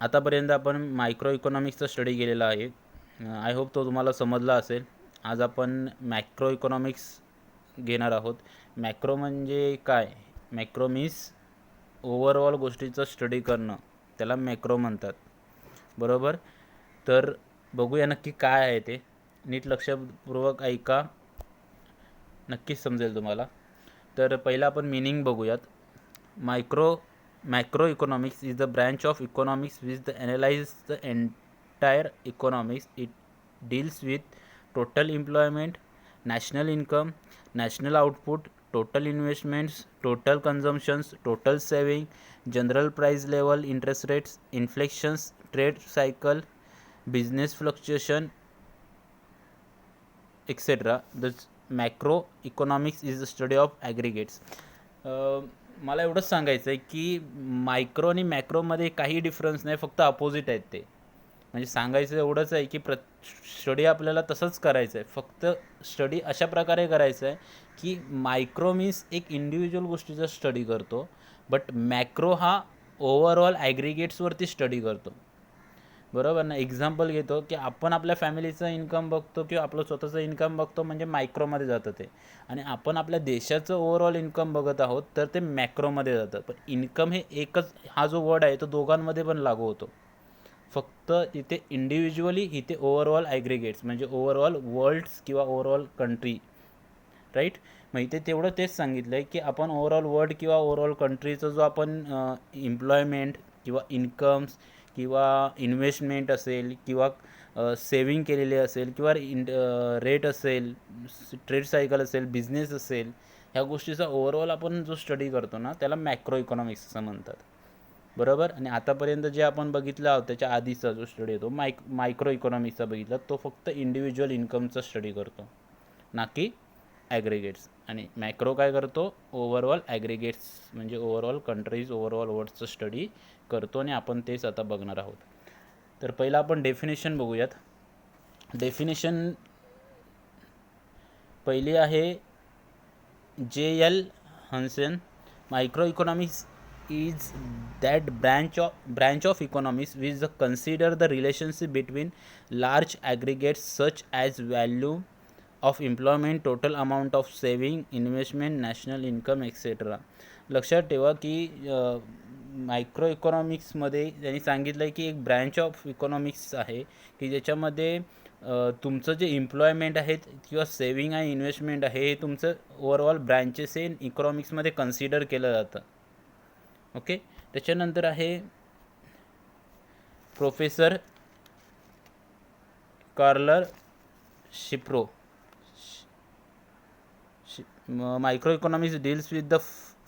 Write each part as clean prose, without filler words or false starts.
आतापर्यंत आपण micro इकॉनॉमिक्सचा study केलेला आहे. आय होप तो तुम्हाला समजला असेल. आज आपण मॅक्रो इकॉनॉमिक्स घेणार आहोत. मॅक्रो म्हणजे काय? मॅक्रो मीन्स ओव्हरऑल गोष्टीचं स्टडी करणं, त्याला मॅक्रो म्हणतात, बरोबर. तर बघूया नक्की काय आहे ते. नीट लक्षपूर्वक ऐका, नक्कीच समजेल तुम्हाला. तर पहिला आपण मीनिंग बघूयात. Macroeconomics is the branch of economics which analyzes the entire economics. It deals with total employment, national income, national output, total investments, total consumptions, total saving, general price level, interest rates, inflations, trade cycle, business fluctuation, etc. The macroeconomics is the study of aggregates. मला एवढंच सांगायचं आहे की micro आणि मॅक्रोमध्ये काही difference नाही, फक्त opposite आहेत ते. म्हणजे सांगायचं एवढंच आहे की स्टडी आपल्याला तसंच करायचं आहे. फक्त स्टडी अशा प्रकारे करायचं आहे की मायक्रो मीन्स एक इंडिव्हिज्युअल गोष्टीचा स्टडी करतो, बट मॅक्रो हा ओव्हरऑल ॲग्रिगेट्सवरती स्टडी करतो, बरोबर ना. एक्झाम्पल घेतो की आपण आपल्या फॅमिलीचं इन्कम बघतो किंवा आपलं स्वतःचं इन्कम बघतो, म्हणजे मायक्रोमध्ये जातं ते. आणि आपण आपल्या देशाचं ओव्हरऑल इन्कम बघत आहोत तर ते मॅक्रोमध्ये जातं. पण इन्कम हे एकच, हा जो वर्ड आहे तो दोघांमध्ये पण लागू होतो. फक्त इथे इंडिव्हिज्युअली, इथे ओव्हरऑल ॲग्रिगेट्स म्हणजे ओव्हरऑल वर्ल्ड्स किंवा ओव्हरऑल कंट्री, राईट. मग इथे तेवढं तेच सांगितलं आहे की आपण ओव्हरऑल वर्ल्ड किंवा ओव्हरऑल कंट्रीचा जो आपण एम्प्लॉयमेंट किंवा इन्कम्स किंवा इन्व्हेस्टमेंट असेल किंवा सेविंग केलेली असेल किंवा रेट असेल, ट्रेड सायकल असेल, बिझनेस असेल, ह्या गोष्टीचा ओव्हरऑल आपण जो स्टडी करतो ना, त्याला मॅक्रो इकॉनॉमिक्स असं म्हणतात, बरोबर. आणि आतापर्यंत जे आपण बघितलं आहोत त्याच्या आधीचा जो स्टडी होतो मायक्रो इकॉनॉमिक्सचा बघितला, तो फक्त इंडिव्हिज्युअल इन्कमचा स्टडी करतो, ना की ॲग्रिगेट्स. आणि मॅक्रो काय करतो? ओव्हरऑल ॲग्रिगेट्स म्हणजे ओव्हरऑल कंट्रीज, ओव्हरऑल वर्ल्डचं स्टडी करतो, आणि आपण तेच आता बघणार आहोत. तर पहिला आपण डेफिनेशन बघूयात. डेफिनेशन पहिली आहे J.L. Hansen. Microeconomics is that branch of economics which consider the relationship between large aggregates such as value of employment, total amount of saving, investment, national income, etc. लक्षात ठेवा की मायक्रो इकॉनॉमिक्समध्ये त्यांनी सांगितलं आहे की एक ब्रँच ऑफ इकॉनॉमिक्स आहे की ज्याच्यामध्ये तुमचं जे एम्प्लॉयमेंट आहेत किंवा सेविंग आणि इन्व्हेस्टमेंट आहे हे तुमचं ओव्हरऑल ब्रँचेस हे इकॉनॉमिक्समध्ये कन्सिडर केलं जातं. ओके. त्याच्यानंतर आहे प्रोफेसर कार्लर Shapiro. Micro economics deals with the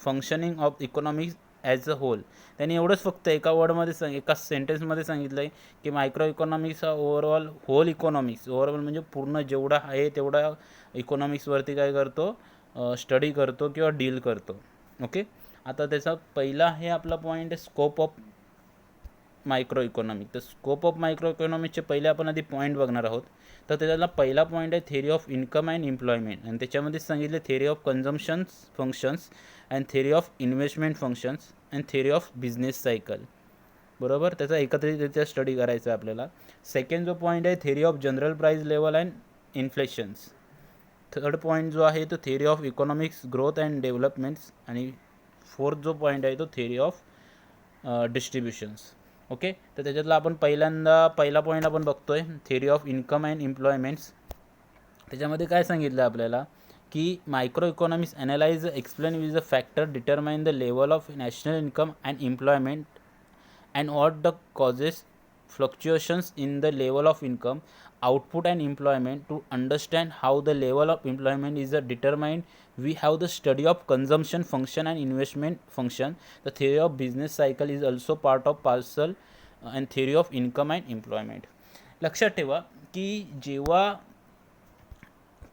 functioning of economics as a whole. त्यांनी एवढंच फक्त एका वर्डमध्ये एका सेंटेन्समध्ये सांगितलं आहे की मायक्रो इकॉनॉमिक्स हा ओव्हरऑल होल इकॉनॉमिक्स, ओव्हरऑल म्हणजे पूर्ण जेवढा आहे तेवढा इकॉनॉमिक्सवरती काय करतो? स्टडी करतो किंवा डील करतो. ओके. आता त्याचा पहिला आहे आपला पॉईंट आहे स्कोप ऑफ मायक्रो इकॉनॉमिक. तर स्कोप ऑफ मायक्रो इकॉनॉमिक्सचे पहिले आपण आधी पॉईंट बघणार आहोत. तर त्याच्यातला पहिला पॉईंट आहे theory of income and employment, आणि त्याच्यामध्ये सांगितले theory of consumptions functions and theory of investment functions and theory of business cycle, बरोबर. त्याचा एकत्रितरित्या स्टडी करायचा आहे आपल्याला. सेकंड जो पॉईंट आहे theory of general price level and inflations. Third point जो आहे तो theory of economics growth and developments. आणि फोर्थ जो पॉईंट आहे तो थेरी ऑफ डिस्ट्रीब्युशन्स. ओके. तर त्याच्यातला आपण पहिला पॉईंट आपण बघतोय theory of income and employments. त्याच्यामध्ये काय सांगितलं आपल्याला की micro economics analyse explain with the factor determine the level of national income and employment and what the causes fluctuations in the level of income, output and employment. To understand how the level of employment is determined, we have the study of consumption function and investment function. The theory of business cycle is also part of parcel and theory of income and employment. लक्षात ठेवा की जेव्हा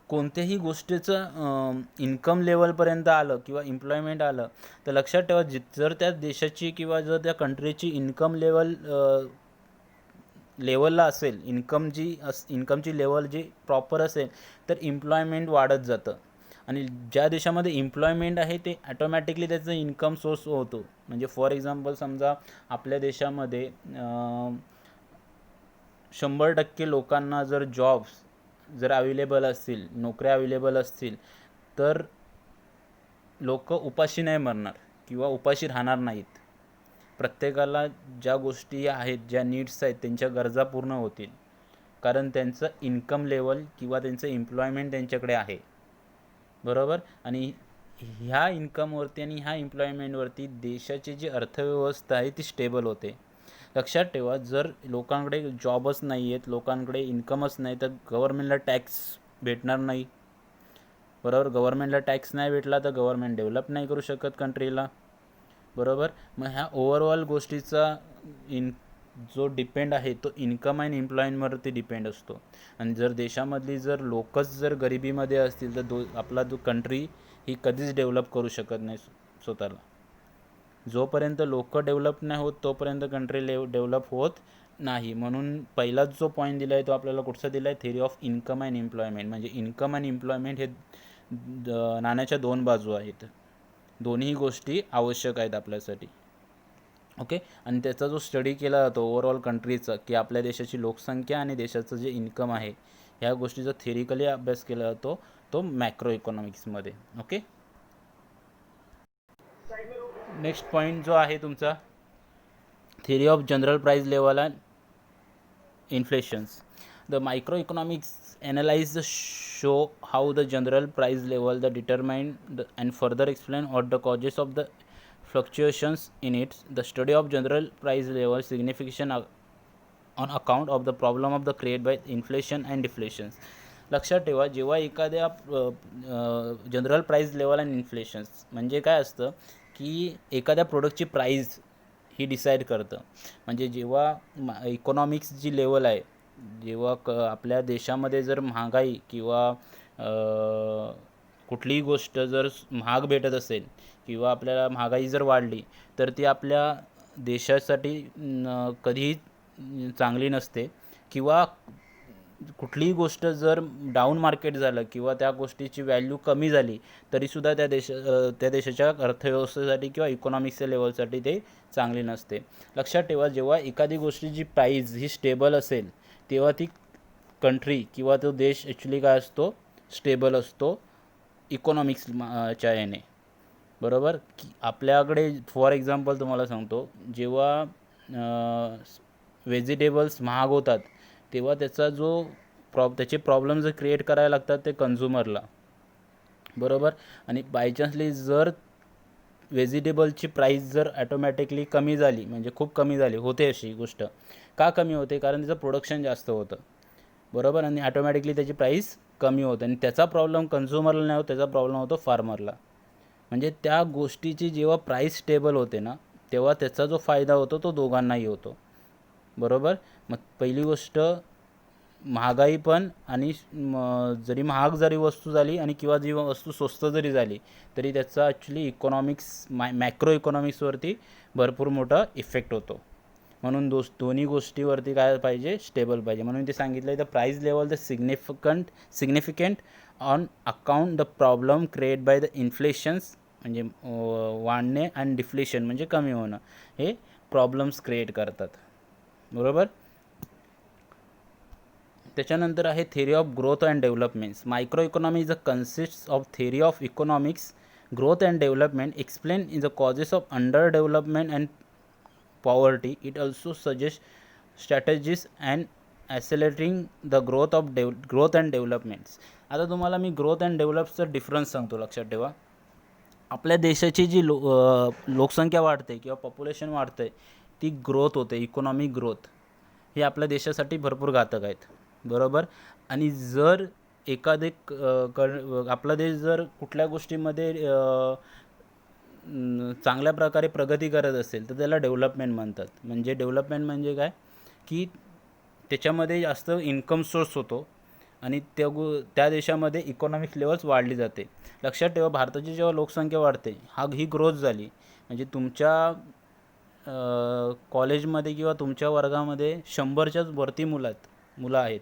कोणत्याही गोष्टीचं income लेवलपर्यंत आलं किंवा employment आलं, तर लक्षात ठेवा जर त्या देशाची किंवा जर त्या कंट्रीची इन्कम लेवलला असेल, इन्कमची लेवल जी प्रॉपर असेल, तर एम्प्लॉयमेंट वाढत जातं. आणि ज्या देशामध्ये एम्प्लॉयमेंट आहे ते ॲटोमॅटिकली त्याचं इन्कम सोर्स होतो. म्हणजे फॉर एक्झाम्पल समजा आपल्या देशामध्ये 100% लोकांना जर जॉब्स जर अवेलेबल असतील, नोकऱ्या अवेलेबल असतील, तर लोक उपाशी नाही मरणार किंवा उपाशी राहणार नाहीत. प्रत्येकाला ज्या गोष्टी आहेत, ज्या नीड्स आहेत, त्यांच्या गरजा पूर्ण होतील, कारण त्यांचं इन्कम लेवल किंवा त्यांचं एम्प्लॉयमेंट त्यांच्याकडे आहे. बरोबर. आणि ह्या इन्कमवरती आणि ह्या एम्प्लॉयमेंटवरती देशाची जी अर्थव्यवस्था आहे ती स्टेबल होते. लक्षात ठेवा, जर लोकांकडे जॉबच नाही आहेत, लोकांकडे इन्कमच नाही, तर गव्हर्नमेंटला टॅक्स भेटणार नाही. बरोबर. गव्हर्नमेंटला टॅक्स नाही भेटला तर गव्हर्नमेंट डेव्हलप नाही करू शकत कंट्रीला. बरोबर. मग ह्या ओव्हरऑल गोष्टीचा जो डिपेंड आहे तो इन्कम आणि एम्प्लॉयमेंटवरती डिपेंड असतो. आणि जर देशामधली जर लोकच जर गरिबीमध्ये असतील तर आपला जो कंट्री ही कधीच डेव्हलप करू शकत नाही स्वतःला. जोपर्यंत लोक डेव्हलप नाही होत तोपर्यंत कंट्री डेव्हलप होत नाही. म्हणून पहिलाच जो पॉईंट दिला आहे तो आपल्याला कुठचा दिला आहे, theory of income and employment. म्हणजे इन्कम आणि एम्प्लॉयमेंट हे नाण्याच्या दोन बाजू आहेत. दोन्ही गोष्टी आवश्यक आहेत आपल्यासाठी. ओके. आणि त्याचा जो स्टडी केला जातो ओव्हरऑल कंट्रीचा, की आपल्या देशाची लोकसंख्या आणि देशाचं जे इन्कम आहे ह्या गोष्टीचा थेरिकली अभ्यास केला जातो तो मॅक्रो इकॉनॉमिक्समध्ये. ओके. नेक्स्ट पॉईंट जो आहे तुमचा, theory of general price level and inflations. The microeconomics analyze the show how the general price level the determine and further explain what the causes of the fluctuations in it. The study of general price level significant on account of the problem of the created by inflation and deflations. लक्षात ठेवा, जेव्हा एखाद्या general price level and इन्फ्लेशन्स म्हणजे काय असतं की एखाद्या प्रोडक्टची प्राईस ही डिसाईड करतं. म्हणजे जेव्हा इकॉनॉमिक्स जी लेवल आहे, जेव्हा आपल्या देशामध्ये जर महागाई किंवा कुठलीही गोष्ट जर महाग भेटत असेल किंवा आपल्याला महागाई जर वाढली तर ती आपल्या देशासाठी कधीही चांगली नसते. किंवा कुठलीही गोष्ट जर डाऊन मार्केट झालं किंवा त्या गोष्टीची व्हॅल्यू कमी झाली तरीसुद्धा त्या देशाच्या अर्थव्यवस्थेसाठी किंवा इकॉनॉमिक्सच्या लेवलसाठी ते चांगली नसते. लक्षात ठेवा, जेव्हा एखादी गोष्टीची प्राईस ही स्टेबल असेल तेव्हा ती कंट्री किंवा तो देश ॲक्च्युली काय असतो, स्टेबल असतो इकॉनॉमिक्सच्या याने. बरोबर. की आपल्याकडे फॉर एक्झाम्पल तुम्हाला सांगतो, जेव्हा व्हेजिटेबल्स महाग होतात तेव्हा त्याचा जो त्याचे प्रॉब्लेम जर क्रिएट करायला लागतात ते कन्झ्युमरला. बरोबर. आणि बायचान्सली जर व्हेजिटेबलची प्राईस जर ॲटोमॅटिकली कमी झाली, म्हणजे खूप कमी झाली, होते अशी गोष्ट का कमी होते, कारण त्याचं प्रोडक्शन जास्त होतं. बरोबर. आणि ॲटोमॅटिकली त्याची प्राईस कमी होते आणि त्याचा प्रॉब्लेम कन्झ्युमरला नाही होत, त्याचा प्रॉब्लेम होतो फार्मरला. म्हणजे त्या गोष्टीची जेव्हा प्राईस स्टेबल होते ना तेव्हा त्याचा जो फायदा होतो तो दोघांनाही होतो. बरोबर. मग पहिली गोष्ट महागाई पण, आणि जरी महाग जरी वस्तू झाली आणि किंवा जी वस्तू स्वस्त जरी झाली तरी त्याचा ॲक्च्युली इकॉनॉमिक्स मॅक्रो इकॉनॉमिक्सवरती भरपूर मोठा इफेक्ट होतो. म्हणून दोन्ही गोष्टीवरती काय पाहिजे, स्टेबल पाहिजे. म्हणून ते सांगितलं आहे the price level the significant on account the problem create by the inflations म्हणजे वाढणे आणि डिफ्लेशन म्हणजे कमी होणं हे प्रॉब्लेम्स क्रिएट करतात. बरोबर. त्याच्यानंतर आहे theory of growth and developments. Micro economics the consist of theory of economics growth and development explain in the causes of under development and poverty. It also suggest strategies and accelerating the growth and developments. आता तुम्हाला मी growth and डेव्हलपचा difference सांगतो. लक्षात ठेवा, आपल्या देशाची जी लोकसंख्या वाढते किंवा पॉप्युलेशन वाढते ती ग्रोथ होते, इकॉनॉमिक ग्रोथ हे आपल्या देशासाठी भरपूर घातक आहेत. बरोबर. आणि जर एखादे आपला देश जर कुठल्या गोष्टीमध्ये चांगल्या प्रकारे प्रगती करत असेल तर त्याला डेव्हलपमेंट म्हणतात. म्हणजे डेव्हलपमेंट म्हणजे काय की त्याच्यामध्ये जास्त इन्कम सोर्स होतो आणि त्या देशामध्ये इकॉनॉमिक लेवल्स वाढली जाते. लक्षात ठेवा, भारताची जेव्हा लोकसंख्या वाढते ही ग्रोथ झाली म्हणजे तुमच्या कॉलेजमध्ये किंवा तुमच्या वर्गामध्ये 100च्याच वरती मुलं आहेत,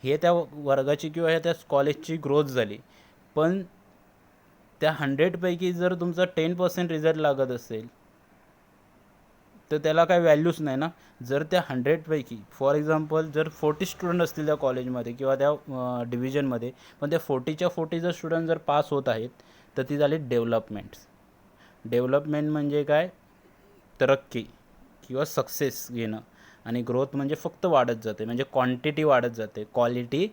हे त्या वर्गाची किंवा त्या कॉलेजची ग्रोथ झाली. पण त्या 100पैकी जर तुमचा 10% रिझल्ट लागत असेल तर त्याला काही व्हॅल्यूच नाही ना. जर त्या 100पैकी फॉर एक्झाम्पल जर 40 स्टुडंट असतील त्या कॉलेजमध्ये किंवा त्या डिव्हिजनमध्ये, पण त्या 40च्या 40 जर स्टुडंट जर पास होत आहेत तर ती झाली डेव्हलपमेंट्स. डेव्हलपमेंट म्हणजे काय, तरक्की किंवा सक्सेस घेणं. आणि ग्रोथ म्हणजे फक्त वाढत जाते, म्हणजे क्वांटिटी वाढत जाते, क्वालिटी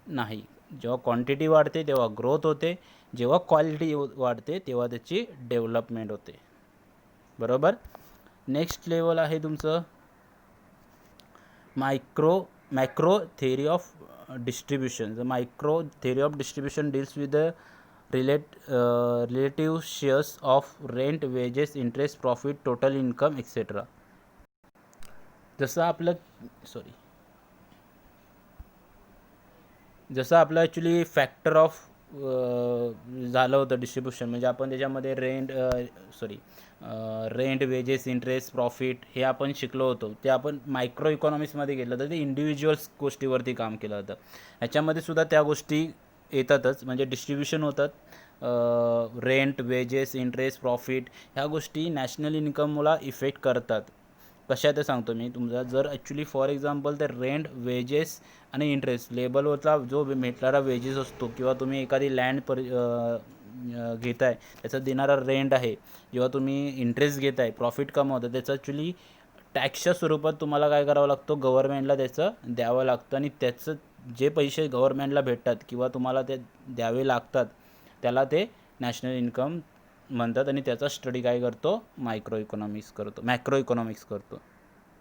नाही. जेव्हा क्वांटिटी वाढते तेव्हा ग्रोथ होते, जेव्हा क्वालिटी वाढते तेव्हा त्याची डेव्हलपमेंट होते. बरोबर. नेक्स्ट लेवल आहे तुमचं macro theory of distribution. The micro theory of distribution deals with the relative shares of rent, wedges, interest, profit, total income etcetera. जसं आपलं ॲक्च्युली फॅक्टर ऑफ झालं होतं डिस्ट्रीब्युशन, म्हणजे आपण त्याच्यामध्ये रेंट, वेजेस, इंटरेस्ट, प्रॉफिट हे आपण शिकलो होतो. ते आपण मायक्रो इकॉनॉमिक्समध्ये घेतलं तर ते इंडिव्हिज्युअल्स गोष्टीवरती काम केलं होतं. ह्याच्यामध्ये सुद्धा त्या गोष्टी येतातच, म्हणजे डिस्ट्रीब्युशन होतात. रेंट, वेजेस, इंटरेस्ट, प्रॉफिट ह्या गोष्टी नॅशनल इन्कमला इफेक्ट करतात. कशा ते सांगतो मी तुमचा. जर ॲक्च्युली फॉर एक्झाम्पल ते रेंट, वेजेस आणि इंटरेस्ट, लेबलवरचा जो भेटणारा वेजेस असतो किंवा तुम्ही एखादी लँड घेताय त्याचा देणारा रेंट आहे, जेव्हा तुम्ही इंटरेस्ट घेताय, प्रॉफिट कमावता, त्याचं ॲक्च्युली टॅक्सच्या स्वरूपात तुम्हाला काय करावं लागतं, गव्हर्नमेंटला त्याचं द्यावं लागतं. आणि त्याचं जे पैसे गव्हर्नमेंटला भेटतात किंवा तुम्हाला ते द्यावे लागतात त्याला ते नॅशनल इन्कम म्हणतात. आणि त्याचा स्टडी काय करतो, मॅक्रो इकॉनॉमिक्स करतो.